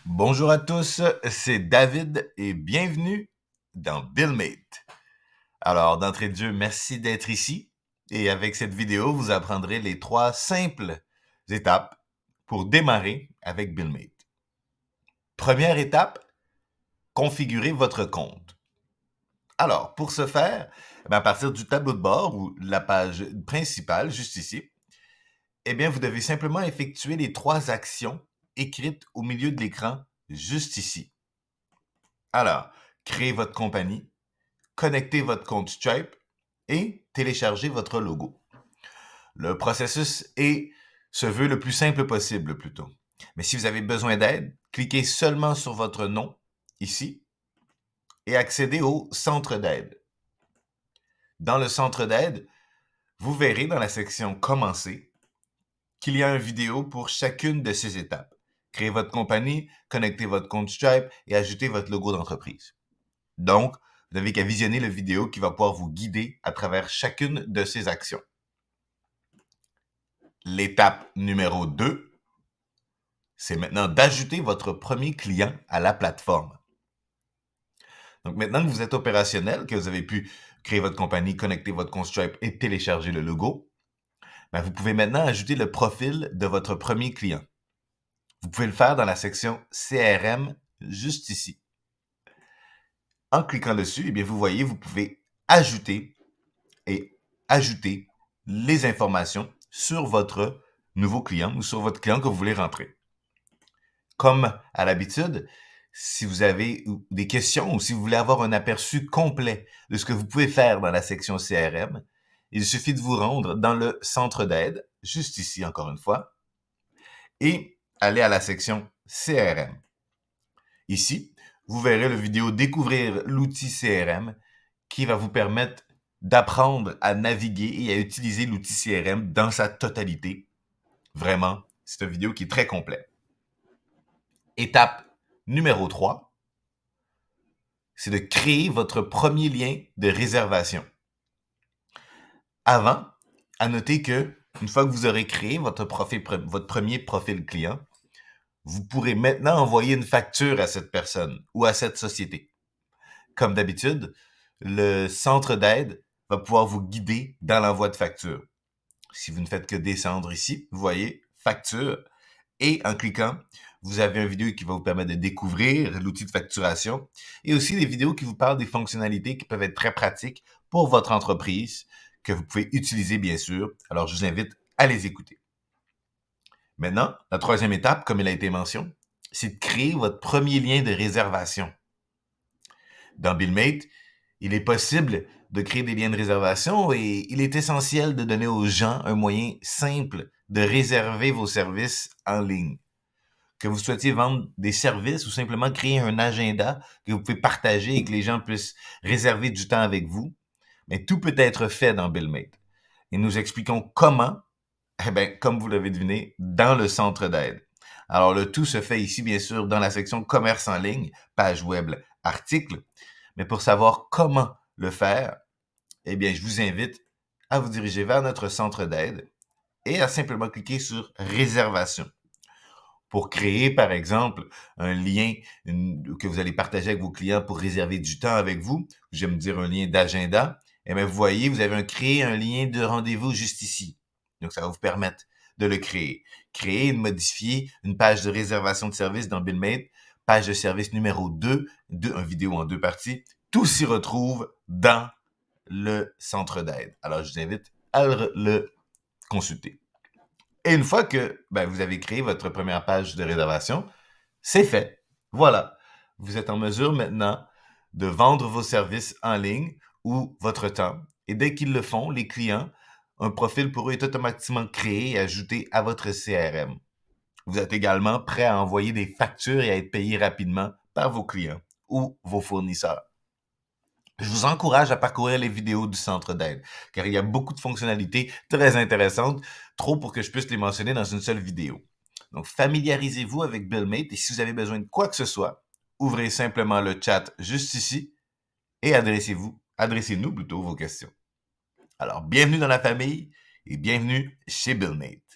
Bonjour à tous, c'est David et bienvenue dans BuildMate. Alors, d'entrée de jeu, merci d'être ici et avec cette vidéo, vous apprendrez les 3 simples étapes pour démarrer avec BuildMate. Première étape, configurer votre compte. Alors, pour ce faire, à partir du tableau de bord ou de la page principale, juste ici, vous devez simplement effectuer les 3 actions écrites au milieu de l'écran, juste ici. Alors, créez votre compagnie, connectez votre compte Stripe et téléchargez votre logo. Le processus se veut le plus simple possible plutôt. Mais si vous avez besoin d'aide, cliquez seulement sur votre nom, ici, et accédez au centre d'aide. Dans le centre d'aide, vous verrez dans la section « Commencer » qu'il y a une vidéo pour chacune de ces étapes. Créez votre compagnie, connectez votre compte Stripe et ajoutez votre logo d'entreprise. Donc, vous n'avez qu'à visionner la vidéo qui va pouvoir vous guider à travers chacune de ces actions. L'étape numéro 2, c'est maintenant d'ajouter votre premier client à la plateforme. Donc, maintenant que vous êtes opérationnel, que vous avez pu créer votre compagnie, connecter votre compte Stripe et télécharger le logo, vous pouvez maintenant ajouter le profil de votre premier client. Vous pouvez le faire dans la section CRM, juste ici. En cliquant dessus, vous voyez, vous pouvez ajouter les informations sur votre nouveau client ou sur votre client que vous voulez rentrer. Comme à l'habitude, si vous avez des questions ou si vous voulez avoir un aperçu complet de ce que vous pouvez faire dans la section CRM, il suffit de vous rendre dans le centre d'aide, juste ici encore une fois, et aller à la section CRM. Ici, vous verrez la vidéo « Découvrir l'outil CRM » qui va vous permettre d'apprendre à naviguer et à utiliser l'outil CRM dans sa totalité. Vraiment, c'est une vidéo qui est très complète. Étape numéro 3, c'est de créer votre premier lien de réservation. Avant, à noter que une fois que vous aurez créé votre premier profil client, vous pourrez maintenant envoyer une facture à cette personne ou à cette société. Comme d'habitude, le centre d'aide va pouvoir vous guider dans l'envoi de facture. Si vous ne faites que descendre ici, vous voyez « Facture » et en cliquant, vous avez une vidéo qui va vous permettre de découvrir l'outil de facturation et aussi des vidéos qui vous parlent des fonctionnalités qui peuvent être très pratiques pour votre entreprise, que vous pouvez utiliser bien sûr. Alors, je vous invite à les écouter. Maintenant, la troisième étape, comme il a été mentionné, c'est de créer votre premier lien de réservation. Dans BuildMate, il est possible de créer des liens de réservation et il est essentiel de donner aux gens un moyen simple de réserver vos services en ligne. Que vous souhaitiez vendre des services ou simplement créer un agenda que vous pouvez partager et que les gens puissent réserver du temps avec vous, mais tout peut être fait dans BuildMate. Et nous expliquons comment, comme vous l'avez deviné, dans le centre d'aide. Alors, le tout se fait ici, bien sûr, dans la section commerce en ligne, page web, articles. Mais pour savoir comment le faire, je vous invite à vous diriger vers notre centre d'aide et à simplement cliquer sur réservation. Pour créer, par exemple, un lien que vous allez partager avec vos clients pour réserver du temps avec vous, j'aime dire un lien d'agenda, vous voyez, vous avez créé un lien de rendez-vous juste ici. Donc, ça va vous permettre de le créer. Créer et de modifier une page de réservation de service dans BuildMate, page de service numéro 2, une vidéo en 2 parties. Tout s'y retrouve dans le centre d'aide. Alors, je vous invite à le consulter. Et une fois que vous avez créé votre première page de réservation, c'est fait. Voilà. Vous êtes en mesure maintenant de vendre vos services en ligne ou votre temps. Et dès qu'ils le font, les clients, un profil pour eux est automatiquement créé et ajouté à votre CRM. Vous êtes également prêt à envoyer des factures et à être payé rapidement par vos clients ou vos fournisseurs. Je vous encourage à parcourir les vidéos du centre d'aide, car il y a beaucoup de fonctionnalités très intéressantes, trop pour que je puisse les mentionner dans une seule vidéo. Donc, familiarisez-vous avec BuildMate et si vous avez besoin de quoi que ce soit, ouvrez simplement le chat juste ici et adressez-nous plutôt vos questions. Alors, bienvenue dans la famille et bienvenue chez BuildMate.